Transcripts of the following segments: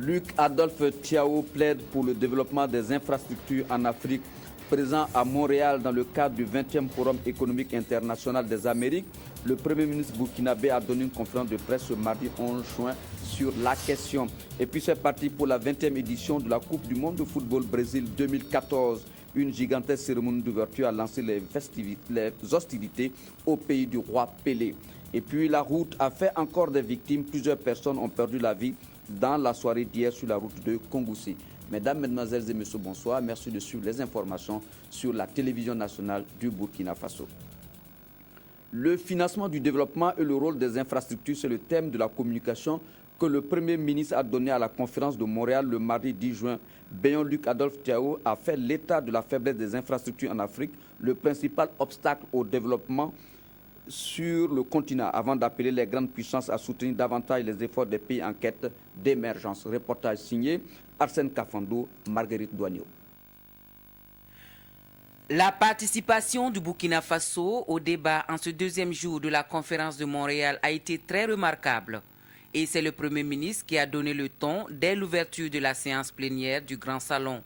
Luc Adolphe Thiaw plaide pour le développement des infrastructures en Afrique. Présent à Montréal dans le cadre du 20e Forum économique international des Amériques, le Premier ministre burkinabé a donné une conférence de presse ce mardi 11 juin sur la question. Et puis c'est parti pour la 20e édition de la Coupe du monde de football Brésil 2014. Une gigantesque cérémonie d'ouverture a lancé les hostilités au pays du roi Pelé. Et puis la route a fait encore des victimes. Plusieurs personnes ont perdu la vie dans la soirée d'hier sur la route de Kongoussi. Mesdames, Mesdemoiselles et Messieurs, bonsoir. Merci de suivre les informations sur la télévision nationale du Burkina Faso. Le financement du développement et le rôle des infrastructures, c'est le thème de la communication que le Premier ministre a donné à la conférence de Montréal le mardi 10 juin. Béon Luc Adolphe Thiaw a fait l'état de la faiblesse des infrastructures en Afrique, le principal obstacle au développement sur le continent, avant d'appeler les grandes puissances à soutenir davantage les efforts des pays en quête d'émergence. Reportage signé Arsène Kafando, Marguerite Douagneau. La participation du Burkina Faso au débat en ce deuxième jour de la conférence de Montréal a été très remarquable. Et c'est le Premier ministre qui a donné le ton dès l'ouverture de la séance plénière du Grand Salon.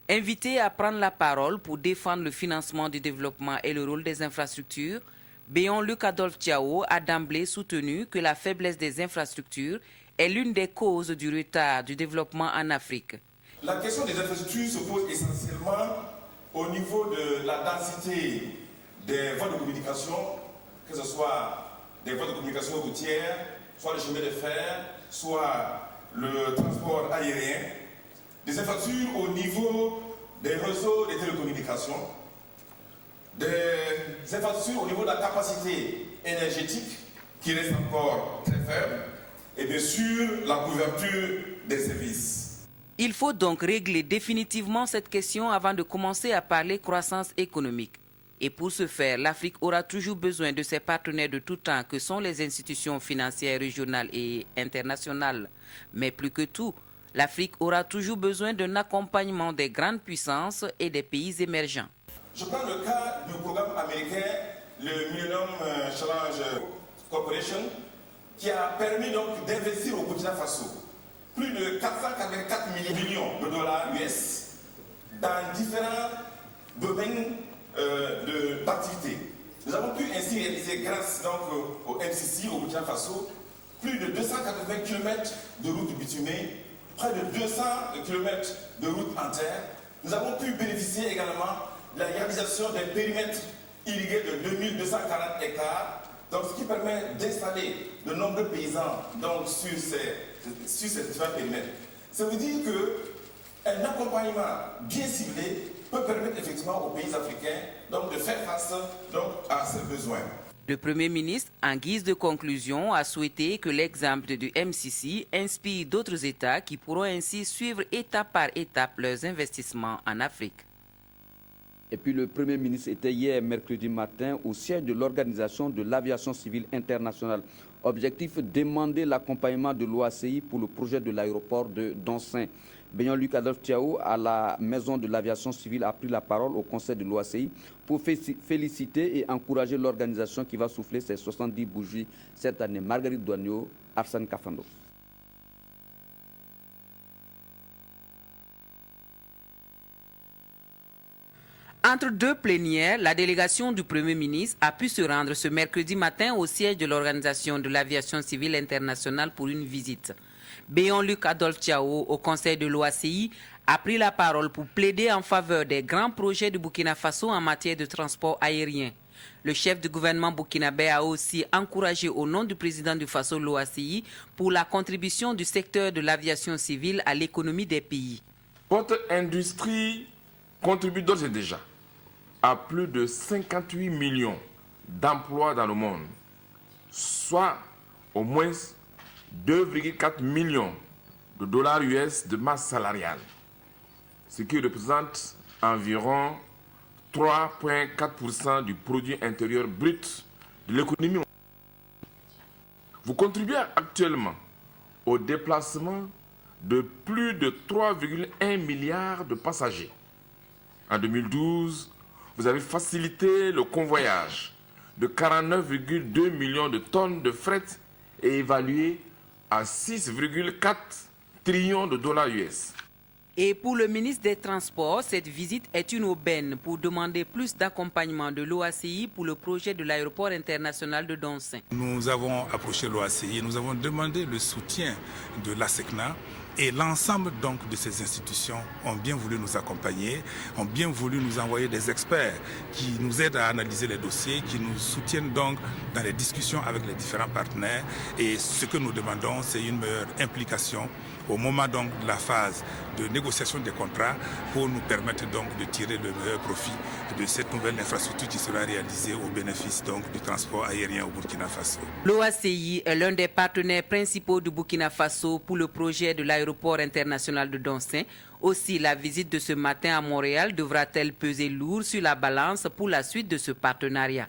Invité à prendre la parole pour défendre le financement du développement et le rôle des infrastructures, Béon Luc Adolphe Thiaw a d'emblée soutenu que la faiblesse des infrastructures est l'une des causes du retard du développement en Afrique. La question des infrastructures se pose essentiellement au niveau de la densité des voies de communication, que ce soit des voies de communication routières, soit le chemin de fer, soit le transport aérien, des infrastructures au niveau des réseaux de télécommunications, des infrastructures au niveau de la capacité énergétique qui reste encore très faible, et bien sûr la couverture des services. Il faut donc régler définitivement cette question avant de commencer à parler croissance économique. Et pour ce faire, l'Afrique aura toujours besoin de ses partenaires de tout temps que sont les institutions financières régionales et internationales. Mais plus que tout, l'Afrique aura toujours besoin d'un accompagnement des grandes puissances et des pays émergents. Je prends le cas du programme américain, le Millennium Challenge Corporation, qui a permis donc d'investir au Burkina Faso plus de 484 millions de dollars US dans différents domaines d'activité. Nous avons pu ainsi réaliser, grâce donc, au MCC, au Burkina Faso, plus de 280 km de routes bitumées, près de 200 km de routes en terre. Nous avons pu bénéficier également de la réalisation des périmètres irrigués de 2240 hectares, donc ce qui permet d'installer de nombreux paysans donc, sur ces différents périmètres. Ça veut dire qu'un accompagnement bien ciblé peut permettre effectivement aux pays africains donc, de faire face donc, à ces besoins. Le Premier ministre, en guise de conclusion, a souhaité que l'exemple du MCC inspire d'autres États qui pourront ainsi suivre étape par étape leurs investissements en Afrique. Et puis le Premier ministre était hier, mercredi matin, au siège de l'Organisation de l'Aviation Civile Internationale. Objectif, demander l'accompagnement de l'OACI pour le projet de l'aéroport de Donsin. Béon Luc Adolphe Thiaw, à la Maison de l'Aviation Civile, a pris la parole au Conseil de l'OACI pour féliciter et encourager l'organisation qui va souffler ses 70 bougies cette année. Marguerite Douagneau, Arsène Kafando. Entre deux plénières, la délégation du Premier ministre a pu se rendre ce mercredi matin au siège de l'Organisation de l'Aviation Civile Internationale pour une visite. Béon Luc Adolphe Thiaw, au Conseil de l'OACI, a pris la parole pour plaider en faveur des grands projets du Burkina Faso en matière de transport aérien. Le chef du gouvernement burkinabé a aussi encouragé au nom du président du Faso l'OACI pour la contribution du secteur de l'aviation civile à l'économie des pays. Votre industrie contribue d'ores et déjà à plus de 58 millions d'emplois dans le monde, soit au moins 2,4 millions de dollars US de masse salariale, ce qui représente environ 3,4% du produit intérieur brut de l'économie mondiale. Vous contribuez actuellement au déplacement de plus de 3,1 milliards de passagers. En 2012, vous avez facilité le convoyage de 49,2 millions de tonnes de fret et évalué à 6,4 trillions de dollars US. Et pour le ministre des Transports, cette visite est une aubaine pour demander plus d'accompagnement de l'OACI pour le projet de l'aéroport international de Doncin. Nous avons approché l'OACI, nous avons demandé le soutien de l'ASECNA et l'ensemble donc de ces institutions ont bien voulu nous accompagner, ont bien voulu nous envoyer des experts qui nous aident à analyser les dossiers, qui nous soutiennent donc dans les discussions avec les différents partenaires. Et ce que nous demandons, c'est une meilleure implication au moment donc de la phase de négociation des contrats pour nous permettre donc de tirer le meilleur profit de cette nouvelle infrastructure qui sera réalisée au bénéfice donc du transport aérien au Burkina Faso. L'OACI est l'un des partenaires principaux du Burkina Faso pour le projet de l'aéroport international de Doncin. Aussi, la visite de ce matin à Montréal devra-t-elle peser lourd sur la balance pour la suite de ce partenariat?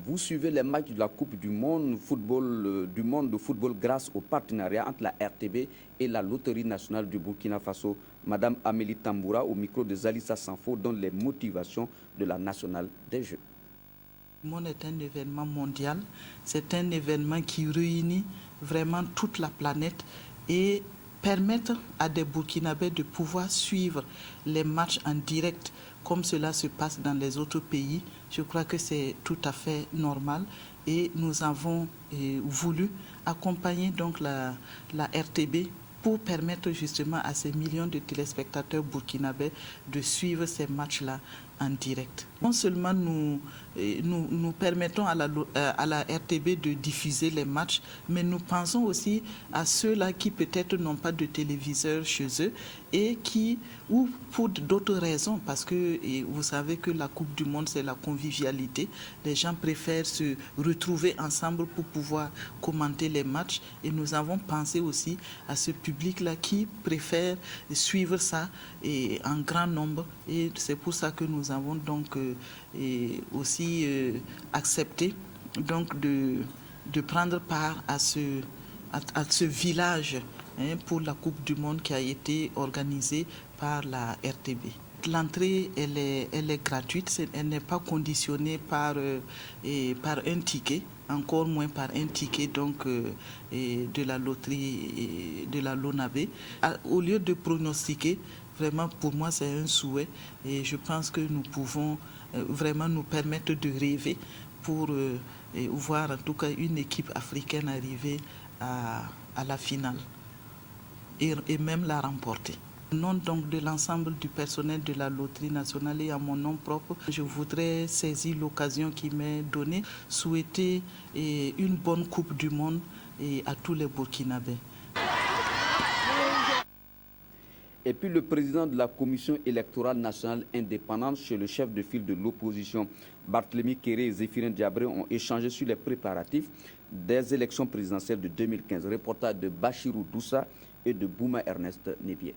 Vous suivez les matchs de la Coupe du monde de football grâce au partenariat entre la RTB et la Loterie nationale du Burkina Faso. Madame Amélie Tamboura, au micro de Zalissa Sanfo, donne les motivations de la nationale des Jeux. Le monde est un événement mondial, c'est un événement qui réunit vraiment toute la planète et permettre à des Burkinabés de pouvoir suivre les matchs en direct comme cela se passe dans les autres pays. Je crois que c'est tout à fait normal et nous avons voulu accompagner donc la RTB pour permettre justement à ces millions de téléspectateurs burkinabés de suivre ces matchs-là en direct. Non seulement nous permettons à la RTB de diffuser les matchs, mais nous pensons aussi à ceux-là qui peut-être n'ont pas de téléviseur chez eux et qui, ou pour d'autres raisons, parce que vous savez que la Coupe du Monde, c'est la convivialité. Les gens préfèrent se retrouver ensemble pour pouvoir commenter les matchs et nous avons pensé aussi à ce public-là qui préfère suivre ça en grand nombre et c'est pour ça que nous avons donc aussi accepté donc de prendre part à ce village pour la Coupe du Monde qui a été organisée par la RTB. L'entrée, elle est gratuite, elle n'est pas conditionnée par un ticket, encore moins par un ticket donc, de la loterie et de la LONAVE. Au lieu de pronostiquer, vraiment pour moi c'est un souhait et je pense que nous pouvons vraiment nous permettre de rêver pour voir en tout cas une équipe africaine arriver à la finale et même la remporter. Au nom donc de l'ensemble du personnel de la Loterie nationale et à mon nom propre, je voudrais saisir l'occasion qui m'est donnée, souhaiter une bonne Coupe du Monde à tous les Burkinabés. Et puis le président de la Commission électorale nationale indépendante chez le chef de file de l'opposition, Barthélemy Kéré et Zéphirin Diabré, ont échangé sur les préparatifs des élections présidentielles de 2015. Reportage de Bachirou Doussa et de Bouma Ernest Nébier.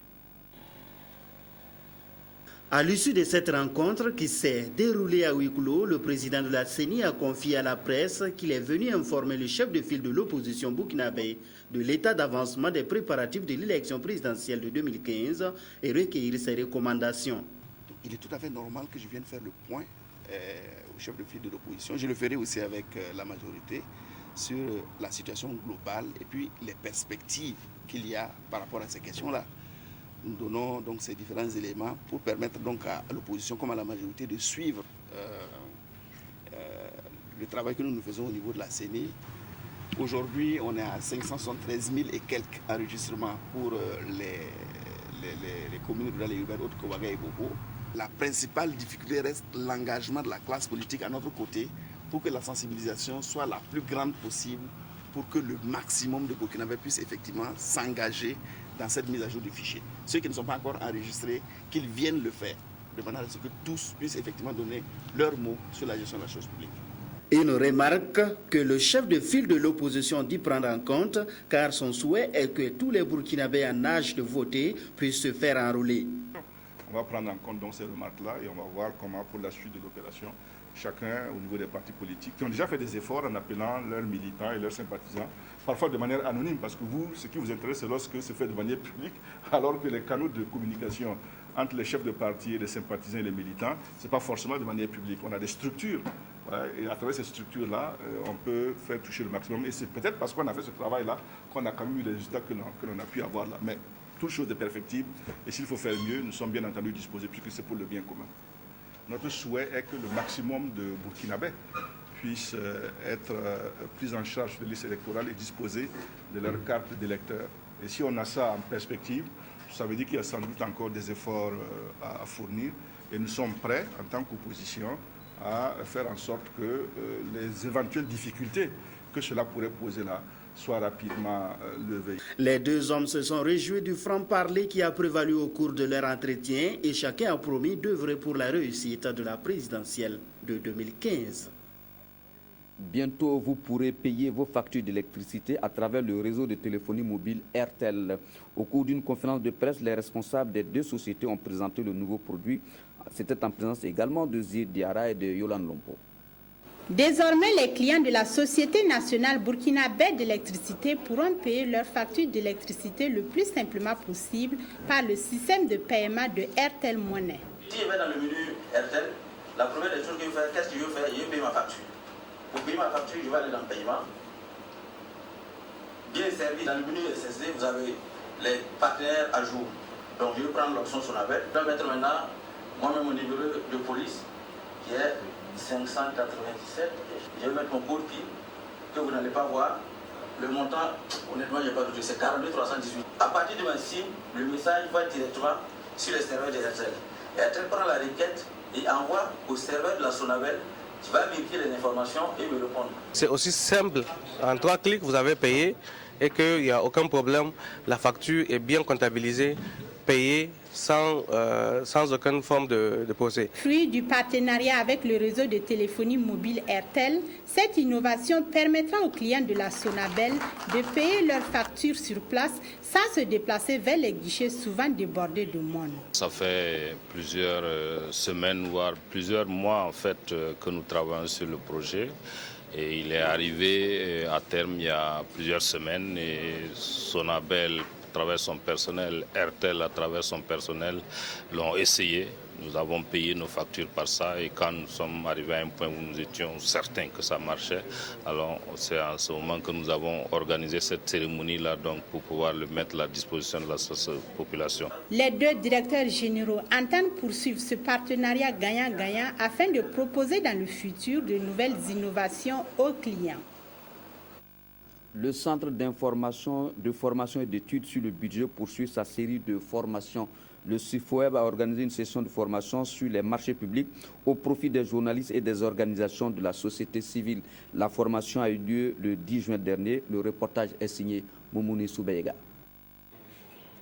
À l'issue de cette rencontre qui s'est déroulée à huis clos, le président de la CENI a confié à la presse qu'il est venu informer le chef de file de l'opposition burkinabé de l'état d'avancement des préparatifs de l'élection présidentielle de 2015 et recueillir ses recommandations. Il est tout à fait normal que je vienne faire le point au chef de file de l'opposition. Je le ferai aussi avec la majorité sur la situation globale et puis les perspectives qu'il y a par rapport à ces questions-là. Nous donnons donc ces différents éléments pour permettre donc à l'opposition comme à la majorité de suivre le travail que nous faisons au niveau de la CENI. Aujourd'hui, on est à 573 000 et quelques enregistrements pour les communes rurales et urbaines autres que Ouaga et Bobo. La principale difficulté reste l'engagement de la classe politique à notre côté pour que la sensibilisation soit la plus grande possible pour que le maximum de Burkinabés puissent effectivement s'engager dans cette mise à jour du fichier. Ceux qui ne sont pas encore enregistrés, qu'ils viennent le faire, de manière à ce que tous puissent effectivement donner leur mot sur la gestion de la chose publique. Une remarque que le chef de file de l'opposition dit prendre en compte, car son souhait est que tous les Burkinabés en âge de voter puissent se faire enrôler. On va prendre en compte donc ces remarques-là et on va voir comment pour la suite de l'opération, chacun au niveau des partis politiques qui ont déjà fait des efforts en appelant leurs militants et leurs sympathisants, parfois de manière anonyme, parce que vous, ce qui vous intéresse, c'est lorsque c'est fait de manière publique, alors que les canaux de communication entre les chefs de parti et les sympathisants et les militants, ce n'est pas forcément de manière publique. On a des structures. Et à travers ces structures-là, on peut faire toucher le maximum. Et c'est peut-être parce qu'on a fait ce travail-là qu'on a quand même eu les résultats que l'on a pu avoir là. Mais toute chose est perfectible. Et s'il faut faire mieux, nous sommes bien entendu disposés, puisque c'est pour le bien commun. Notre souhait est que le maximum de Burkinabés puissent être pris en charge de listes électorales et disposer de leur carte d'électeur. Et si on a ça en perspective, ça veut dire qu'il y a sans doute encore des efforts à fournir. Et nous sommes prêts, en tant qu'opposition, à faire en sorte que les éventuelles difficultés que cela pourrait poser là soient rapidement levées. Les deux hommes se sont réjouis du franc-parler qui a prévalu au cours de leur entretien et chacun a promis d'œuvrer pour la réussite de la présidentielle de 2015. Bientôt, vous pourrez payer vos factures d'électricité à travers le réseau de téléphonie mobile Airtel. Au cours d'une conférence de presse, les responsables des deux sociétés ont présenté le nouveau produit. C'était en présence également de Zid Diarra et de Yolande Lompo. Désormais, les clients de la Société nationale burkinabé d'électricité pourront payer leurs factures d'électricité le plus simplement possible par le système de paiement de Airtel Money. Si je vais dans le menu Airtel, la première des choses que je vais faire, qu'est-ce que je vais faire? Je vais payer ma facture. Pour payer ma facture, je vais aller dans le paiement. Bien servi, dans le menu SSD, vous avez les partenaires à jour. Donc je vais prendre l'option Sonabel. Je vais mettre maintenant moi-même mon numéro de police qui est 597. Je vais mettre mon code PIN que vous n'allez pas voir. Le montant, honnêtement, je n'ai pas douté, c'est 42 318. À partir de ma SIM, le message va directement sur le serveur de Airtel. Airtel prend la requête et envoie au serveur de la Sonabel qui va vérifier les informations et me répondre. C'est aussi simple. En 3 clics, vous avez payé et qu'il n'y a aucun problème. La facture est bien comptabilisée, payée sans aucune forme de procès. Fruit du partenariat avec le réseau de téléphonie mobile Airtel, cette innovation permettra aux clients de la Sonabel de payer leurs factures sur place sans se déplacer vers les guichets souvent débordés de monde. Ça fait plusieurs semaines, voire plusieurs mois en fait, que nous travaillons sur le projet. Et il est arrivé à terme il y a plusieurs semaines et Sonabel, à travers son personnel, Airtel à travers son personnel l'ont essayé. Nous avons payé nos factures par ça et quand nous sommes arrivés à un point où nous étions certains que ça marchait, alors c'est à ce moment que nous avons organisé cette cérémonie-là donc pour pouvoir le mettre à la disposition de la population. Les deux directeurs généraux entendent poursuivre ce partenariat gagnant-gagnant afin de proposer dans le futur de nouvelles innovations aux clients. Le Centre d'information, de formation et d'études sur le budget poursuit sa série de formations. Le CIFOEB a organisé une session de formation sur les marchés publics au profit des journalistes et des organisations de la société civile. La formation a eu lieu le 10 juin dernier. Le reportage est signé Moumouni Soubeyega.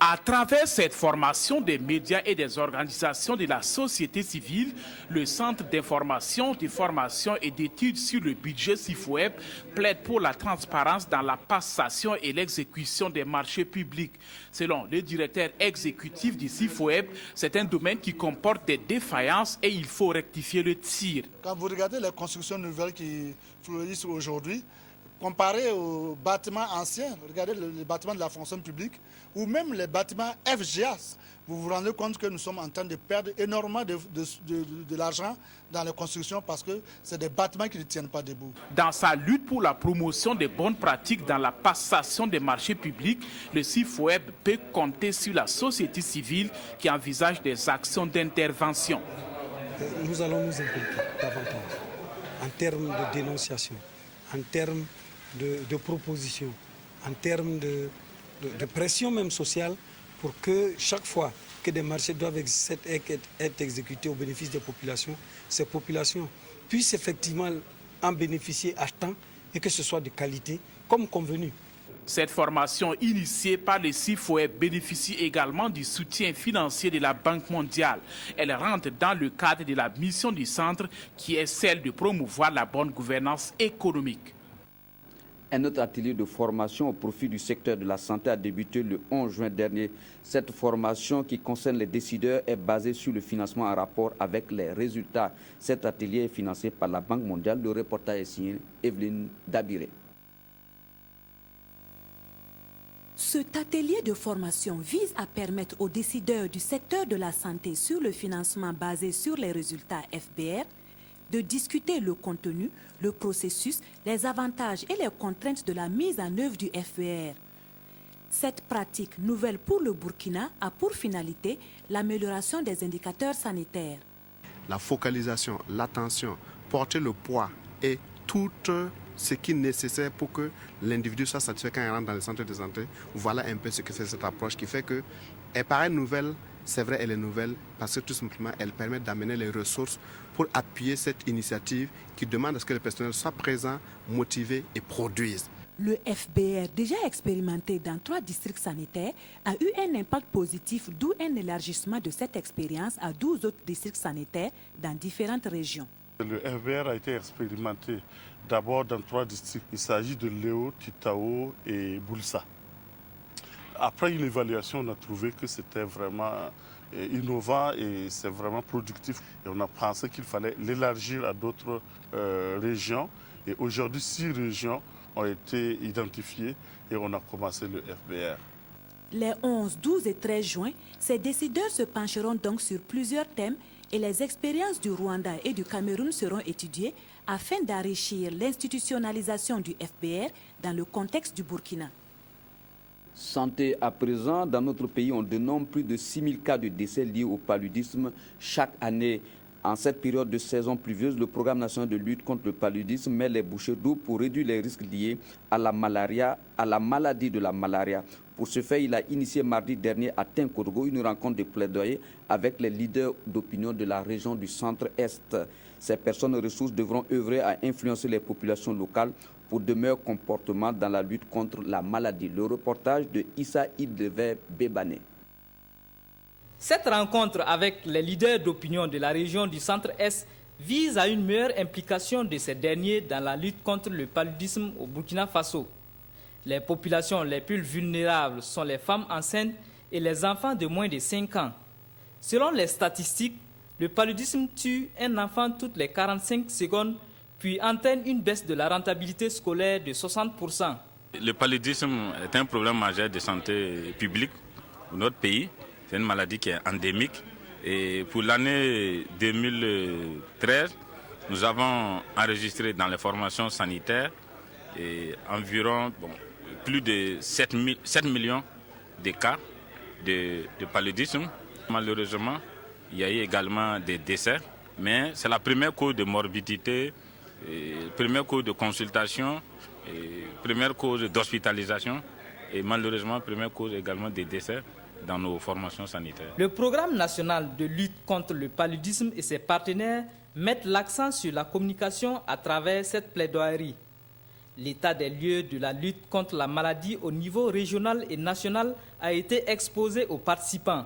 À travers cette formation des médias et des organisations de la société civile, le Centre d'information, de formation et d'études sur le budget CIFOEB plaide pour la transparence dans la passation et l'exécution des marchés publics. Selon le directeur exécutif du CIFOEB, c'est un domaine qui comporte des défaillances et il faut rectifier le tir. Quand vous regardez les constructions nouvelles qui fleurissent aujourd'hui, comparé aux bâtiments anciens, regardez les bâtiments de la fonction publique ou même les bâtiments FGA, vous vous rendez compte que nous sommes en train de perdre énormément de l'argent dans les constructions parce que c'est des bâtiments qui ne tiennent pas debout. Dans sa lutte pour la promotion des bonnes pratiques dans la passation des marchés publics, le CIFOEB peut compter sur la société civile qui envisage des actions d'intervention. Nous allons nous impliquer davantage en termes de dénonciation, en termes de propositions, en termes de pression même sociale pour que chaque fois que des marchés doivent être exécutés au bénéfice des populations, ces populations puissent effectivement en bénéficier à temps et que ce soit de qualité comme convenu. Cette formation initiée par le CIFOEB bénéficie également du soutien financier de la Banque mondiale. Elle rentre dans le cadre de la mission du centre qui est celle de promouvoir la bonne gouvernance économique. Un autre atelier de formation au profit du secteur de la santé a débuté le 11 juin dernier. Cette formation qui concerne les décideurs est basée sur le financement en rapport avec les résultats. Cet atelier est financé par la Banque mondiale. Le reportage est signé Evelyne Dabiré. Cet atelier de formation vise à permettre aux décideurs du secteur de la santé sur le financement basé sur les résultats FBR de discuter le contenu, le processus, les avantages et les contraintes de la mise en œuvre du FBR. Cette pratique nouvelle pour le Burkina a pour finalité l'amélioration des indicateurs sanitaires. La focalisation, l'attention, porter le poids et tout ce qui est nécessaire pour que l'individu soit satisfait quand il rentre dans le centre de santé. Voilà un peu ce que fait cette approche qui fait que, elle paraît nouvelle, c'est vrai, elle est nouvelle parce que tout simplement, elle permet d'amener les ressources pour appuyer cette initiative qui demande à ce que le personnel soit présent, motivé et produise. Le FBR, déjà expérimenté dans 3 districts sanitaires, a eu un impact positif, d'où un élargissement de cette expérience à 12 autres districts sanitaires dans différentes régions. Le FBR a été expérimenté d'abord dans 3 districts. Il s'agit de Léo, Titao et Boulsa. Après une évaluation, on a trouvé que c'était vraiment innovant et c'est vraiment productif. Et on a pensé qu'il fallait l'élargir à d'autres régions. Et aujourd'hui, 6 régions ont été identifiées et on a commencé le FBR. Les 11, 12 et 13 juin, ces décideurs se pencheront donc sur plusieurs thèmes et les expériences du Rwanda et du Cameroun seront étudiées afin d'enrichir l'institutionnalisation du FBR dans le contexte du Burkina. Santé à présent, dans notre pays, on dénombre plus de 6 000 cas de décès liés au paludisme chaque année. En cette période de saison pluvieuse, le programme national de lutte contre le paludisme met les bouchées doubles pour réduire les risques liés à la maladie de la malaria. Pour ce faire, il a initié mardi dernier à Tinkourgo une rencontre de plaidoyer avec les leaders d'opinion de la région du centre-est. Ces personnes ressources devront œuvrer à influencer les populations locales pour de meilleurs comportements dans la lutte contre la maladie. Le reportage de Issa Ideve Bebane. Cette rencontre avec les leaders d'opinion de la région du Centre-Est vise à une meilleure implication de ces derniers dans la lutte contre le paludisme au Burkina Faso. Les populations les plus vulnérables sont les femmes enceintes et les enfants de moins de 5 ans. Selon les statistiques, le paludisme tue un enfant toutes les 45 secondes, puis entraîne une baisse de la rentabilité scolaire de 60%. Le paludisme est un problème majeur de santé publique dans notre pays. C'est une maladie qui est endémique. Et pour l'année 2013, nous avons enregistré dans les formations sanitaires environ plus de 7 millions de cas de paludisme. Malheureusement, il y a eu également des décès, mais c'est la première cause de morbidité, première cause de consultation, première cause d'hospitalisation et malheureusement première cause également des décès dans nos formations sanitaires. Le programme national de lutte contre le paludisme et ses partenaires mettent l'accent sur la communication à travers cette plaidoirie. L'état des lieux de la lutte contre la maladie au niveau régional et national a été exposé aux participants.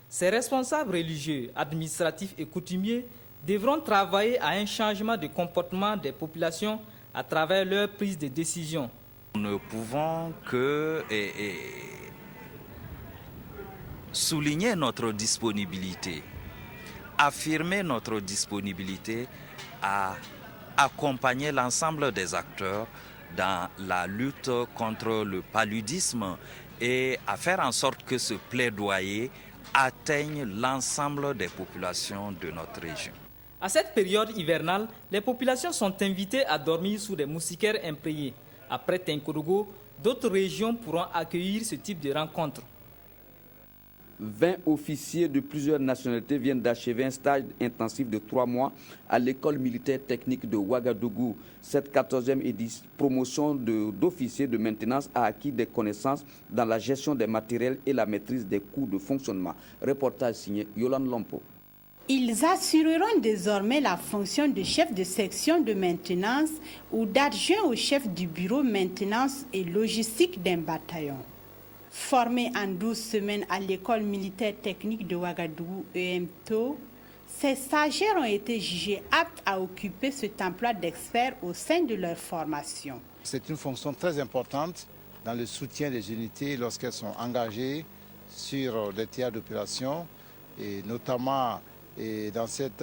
Ces responsables religieux, administratifs et coutumiers devront travailler à un changement de comportement des populations à travers leur prise de décision. Nous ne pouvons que souligner notre disponibilité, affirmer notre disponibilité à accompagner l'ensemble des acteurs dans la lutte contre le paludisme et à faire en sorte que ce plaidoyer atteigne l'ensemble des populations de notre région. À cette période hivernale, les populations sont invitées à dormir sous des moustiquaires imprégnés. Après Tinkourgo, d'autres régions pourront accueillir ce type de rencontres. 20 officiers de plusieurs nationalités viennent d'achever un stage intensif de 3 mois à l'école militaire technique de Ouagadougou. Cette 14e promotion d'officiers de maintenance a acquis des connaissances dans la gestion des matériels et la maîtrise des coûts de fonctionnement. Reportage signé Yolande Lompo. Ils assureront désormais la fonction de chef de section de maintenance ou d'adjoint au chef du bureau maintenance et logistique d'un bataillon. Formés en 12 semaines à l'école militaire technique de Ouagadougou EMTO, ces stagiaires ont été jugés aptes à occuper cet emploi d'experts au sein de leur formation. C'est une fonction très importante dans le soutien des unités lorsqu'elles sont engagées sur des théâtres d'opération et notamment dans cette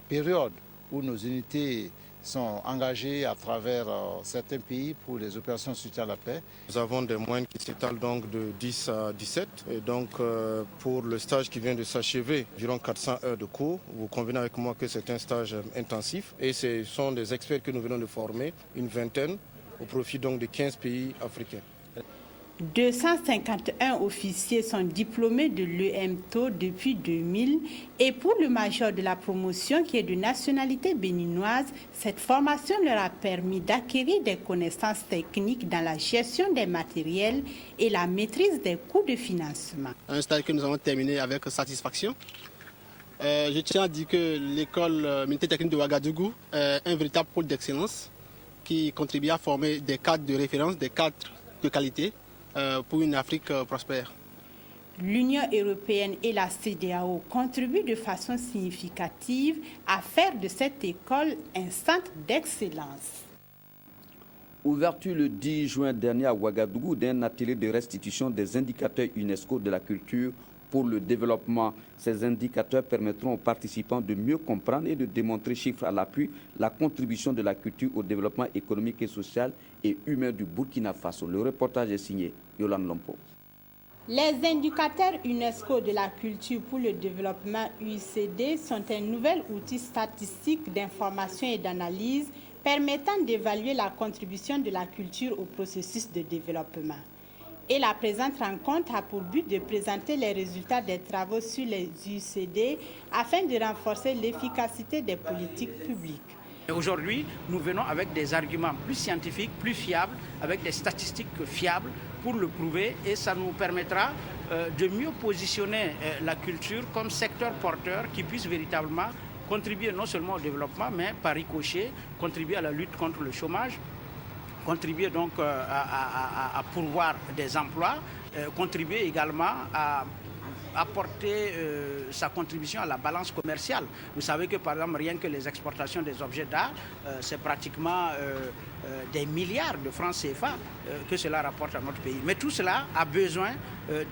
période où nos unités sont engagés à travers certains pays pour les opérations de soutien à la paix. Nous avons des moyens qui s'étalent donc de 10 à 17. Et donc pour le stage qui vient de s'achever, environ 400 heures de cours. Vous convenez avec moi que c'est un stage intensif et ce sont des experts que nous venons de former, une vingtaine, au profit donc de 15 pays africains. 251 officiers sont diplômés de l'EMTO depuis 2000 et pour le major de la promotion qui est de nationalité béninoise, cette formation leur a permis d'acquérir des connaissances techniques dans la gestion des matériels et la maîtrise des coûts de financement. Un stage que nous avons terminé avec satisfaction. Je tiens à dire que l'école militaire technique de Ouagadougou est un véritable pôle d'excellence qui contribue à former des cadres de référence, des cadres de qualité pour une Afrique prospère. L'Union européenne et la CEDEAO contribuent de façon significative à faire de cette école un centre d'excellence. Ouverture le 10 juin dernier à Ouagadougou d'un atelier de restitution des indicateurs UNESCO de la culture pour le développement. Ces indicateurs permettront aux participants de mieux comprendre et de démontrer chiffres à l'appui la contribution de la culture au développement économique et social et humain du Burkina Faso. Le reportage est signé Yolande Lompo. Les indicateurs UNESCO de la culture pour le développement UICD sont un nouvel outil statistique d'information et d'analyse permettant d'évaluer la contribution de la culture au processus de développement. Et la présente rencontre a pour but de présenter les résultats des travaux sur les UICD afin de renforcer l'efficacité des politiques publiques. Aujourd'hui, nous venons avec des arguments plus scientifiques, plus fiables, avec des statistiques fiables pour le prouver et ça nous permettra de mieux positionner la culture comme secteur porteur qui puisse véritablement contribuer non seulement au développement, mais par ricochet, contribuer à la lutte contre le chômage, contribuer donc à pourvoir des emplois, contribuer également à apporter sa contribution à la balance commerciale. Vous savez que par exemple, rien que les exportations des objets d'art, c'est pratiquement des milliards de francs CFA que cela rapporte à notre pays. Mais tout cela a besoin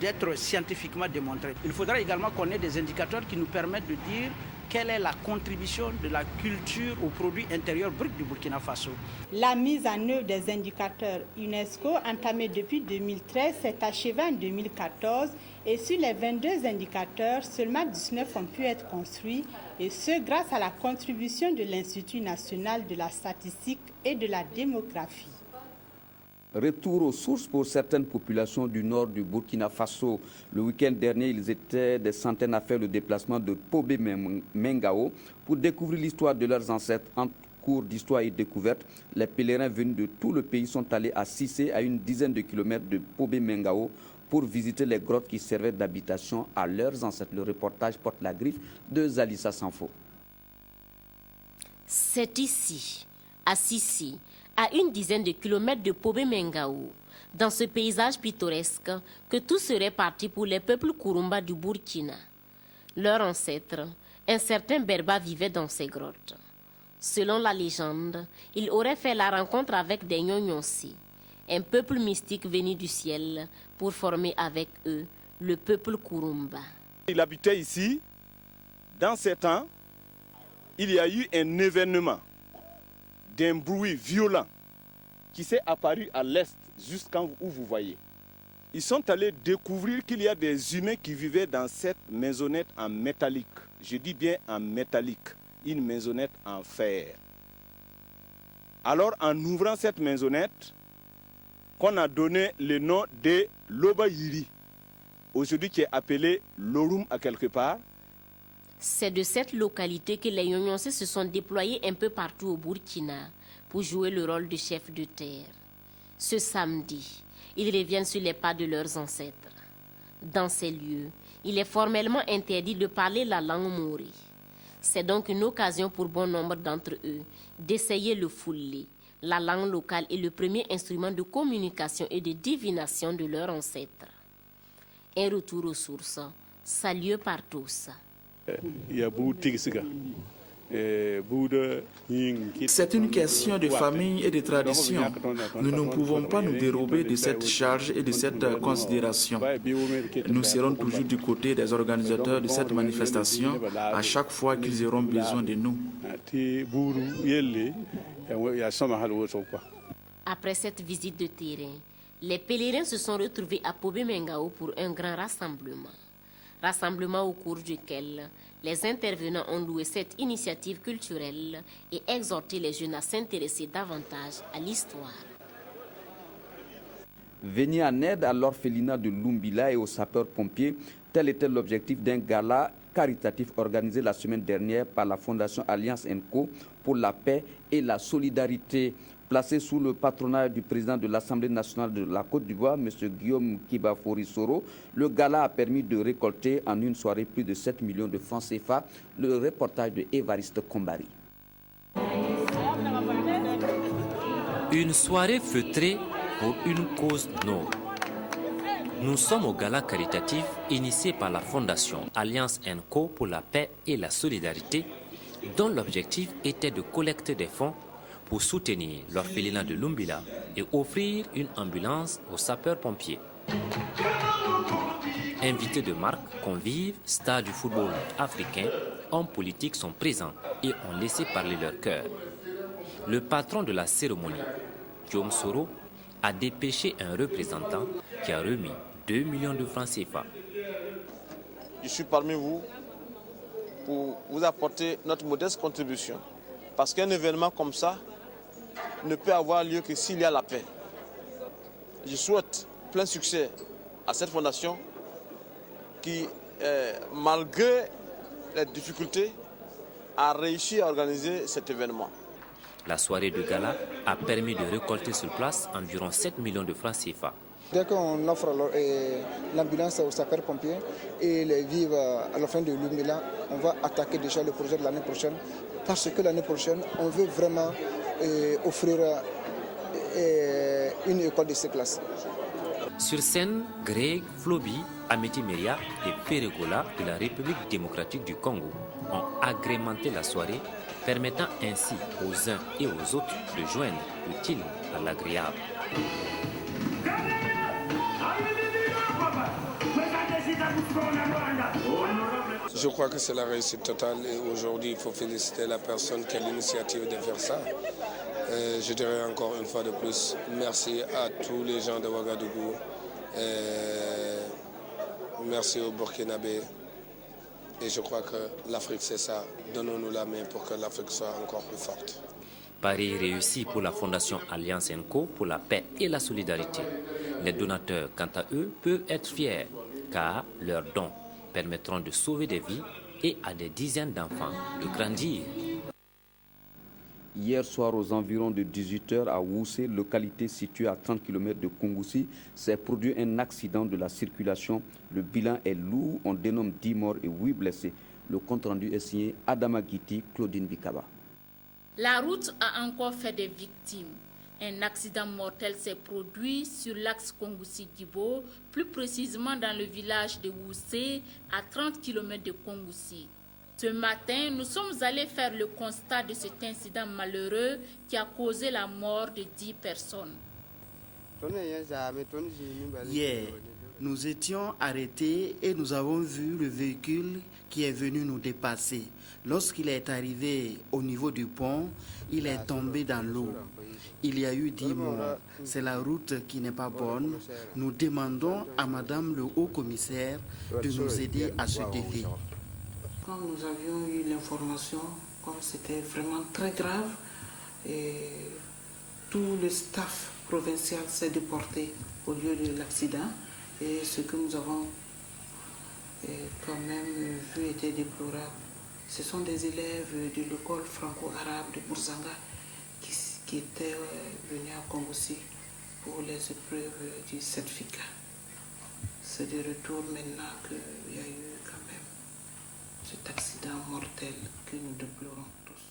d'être scientifiquement démontré. Il faudra également qu'on ait des indicateurs qui nous permettent de dire quelle est la contribution de la culture au produit intérieur brut du Burkina Faso. La mise en œuvre des indicateurs UNESCO entamée depuis 2013 s'est achevée en 2014 et sur les 22 indicateurs, seulement 19 ont pu être construits et ce grâce à la contribution de l'Institut national de la statistique et de la démographie. Retour aux sources pour certaines populations du nord du Burkina Faso. Le week-end dernier, ils étaient des centaines à faire le déplacement de Pobé Mengao pour découvrir l'histoire de leurs ancêtres. En cours d'histoire et découverte, les pèlerins venus de tout le pays sont allés à Cissé, à une dizaine de kilomètres de Pobé Mengao, pour visiter les grottes qui servaient d'habitation à leurs ancêtres. Le reportage porte la griffe de Zalissa Sanfo. C'est ici, à Cissé, à une dizaine de kilomètres de Pobé Mengao, dans ce paysage pittoresque, que tout serait parti pour les peuples Kurumba du Burkina. Leur ancêtre, un certain Berba, vivait dans ces grottes. Selon la légende, il aurait fait la rencontre avec des Nyonyonsi, un peuple mystique venu du ciel, pour former avec eux le peuple Kurumba. Il habitait ici. Dans ces temps, il y a eu un événement d'un bruit violent qui s'est apparu à l'est, jusqu'en où vous voyez. Ils sont allés découvrir qu'il y a des humains qui vivaient dans cette maisonnette en métallique. Je dis bien en métallique, une maisonnette en fer. Alors en ouvrant cette maisonnette, qu'on a donné le nom de Lobayiri, aujourd'hui qui est appelé Lorum à quelque part. C'est de cette localité que les Nyonyonsi se sont déployés un peu partout au Burkina pour jouer le rôle de chef de terre. Ce samedi, ils reviennent sur les pas de leurs ancêtres. Dans ces lieux, il est formellement interdit de parler la langue maori. C'est donc une occasion pour bon nombre d'entre eux d'essayer le foulé, la langue locale est le premier instrument de communication et de divination de leurs ancêtres. Un retour aux sources, salué par tous. Il y a beaucoup de Tigisiga. C'est une question de famille et de tradition. Nous ne pouvons pas nous dérober de cette charge et de cette considération. Nous serons toujours du côté des organisateurs de cette manifestation à chaque fois qu'ils auront besoin de nous. Après cette visite de terrain, les pèlerins se sont retrouvés à Pobé Mengao pour un grand rassemblement. Rassemblement au cours duquel les intervenants ont loué cette initiative culturelle et exhorté les jeunes à s'intéresser davantage à l'histoire. Venir en aide à l'orphelinat de Lumbila et aux sapeurs-pompiers, tel était l'objectif d'un gala caritatif organisé la semaine dernière par la Fondation Alliance Co pour la paix et la solidarité. Placé sous le patronat du président de l'Assemblée nationale de la Côte d'Ivoire, M. Guillaume Kibafori-Soro, le gala a permis de récolter en une soirée plus de 7 millions de francs CFA. Le reportage de Évariste Kombari. Une soirée feutrée pour une cause noble. Nous sommes au gala caritatif initié par la Fondation Alliance Co pour la paix et la solidarité, dont l'objectif était de collecter des fonds pour soutenir l'orphelinat de Lumbila et offrir une ambulance aux sapeurs-pompiers. Invités de marque, convives, stars du football africain, hommes politiques sont présents et ont laissé parler leur cœur. Le patron de la cérémonie, Guillaume Soro, a dépêché un représentant qui a remis 2 millions de francs CFA. Je suis parmi vous pour vous apporter notre modeste contribution. Parce qu'un événement comme ça ne peut avoir lieu que s'il y a la paix. Je souhaite plein succès à cette fondation qui, malgré les difficultés, a réussi à organiser cet événement. La soirée de gala a permis de récolter sur place environ 7 millions de francs CFA. Dès qu'on offre l'ambulance aux sapeurs-pompiers et les vivres à la fin de Lumbila, on va attaquer déjà le projet de l'année prochaine parce que l'année prochaine, on veut vraiment offrir une école de ces classes. Sur scène, Greg, Floby, Amity Meria et Peregola de la République démocratique du Congo ont agrémenté la soirée, permettant ainsi aux uns et aux autres de joindre l'utile à l'agréable. Je crois que c'est la réussite totale et aujourd'hui il faut féliciter la personne qui a l'initiative de faire ça. Je dirais encore une fois de plus, merci à tous les gens de Ouagadougou, merci au Burkinabé et je crois que l'Afrique c'est ça. Donnons-nous la main pour que l'Afrique soit encore plus forte. Pari réussi pour la Fondation Alliance Co pour la paix et la solidarité. Les donateurs, quant à eux, peuvent être fiers car leurs dons permettront de sauver des vies et à des dizaines d'enfants de grandir. Hier soir, aux environs de 18h à Woussé, localité située à 30 km de Kongoussi, s'est produit un accident de la circulation. Le bilan est lourd, on dénomme 10 morts et 8 blessés. Le compte-rendu est signé Adama Guiti, Claudine Bikaba. La route a encore fait des victimes. Un accident mortel s'est produit sur l'axe Kongoussi-Dibo, plus précisément dans le village de Woussé, à 30 km de Kongoussi. Ce matin, nous sommes allés faire le constat de cet incident malheureux qui a causé la mort de 10 personnes. Hier, nous étions arrêtés et nous avons vu le véhicule qui est venu nous dépasser. Lorsqu'il est arrivé au niveau du pont, il est tombé dans l'eau. Il y a eu 10 morts. C'est la route qui n'est pas bonne. Nous demandons à Madame le Haut-Commissaire de nous aider à ce défi. Quand nous avions eu l'information, comme c'était vraiment très grave, et tout le staff provincial s'est déporté au lieu de l'accident. Et ce que nous avons quand même vu était déplorable. Ce sont des élèves de l'école franco-arabe de Bourzanga qui étaient venus à Kongoussi pour les épreuves du certificat. C'est de retour maintenant qu'il y a eu quand même cet accident mortel que nous déplorons tous.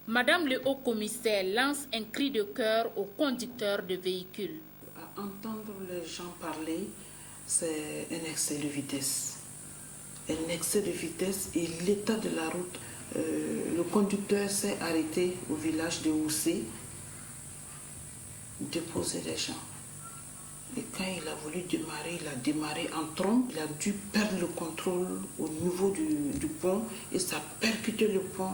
Madame le Haut-Commissaire lance un cri de cœur aux conducteurs de véhicules. À entendre les gens parler, c'est un excès de vitesse. Un excès de vitesse et l'état de la route Le conducteur s'est arrêté au village de Houssé, déposer des gens. Et quand il a voulu démarrer, il a démarré en trompe. Il a dû perdre le contrôle au niveau du pont et ça a percuté le pont.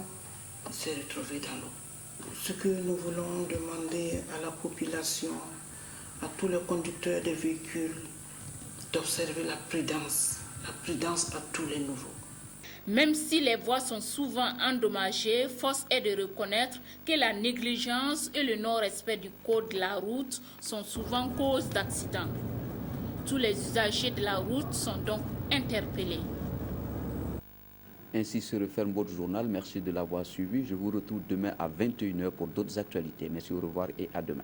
Il s'est retrouvé dans l'eau. Ce que nous voulons demander à la population, à tous les conducteurs de véhicules, d'observer la prudence à tous les nouveaux. Même si les voies sont souvent endommagées, force est de reconnaître que la négligence et le non-respect du code de la route sont souvent cause d'accidents. Tous les usagers de la route sont donc interpellés. Ainsi se referme votre journal. Merci de l'avoir suivi. Je vous retrouve demain à 21h pour d'autres actualités. Merci, au revoir et à demain.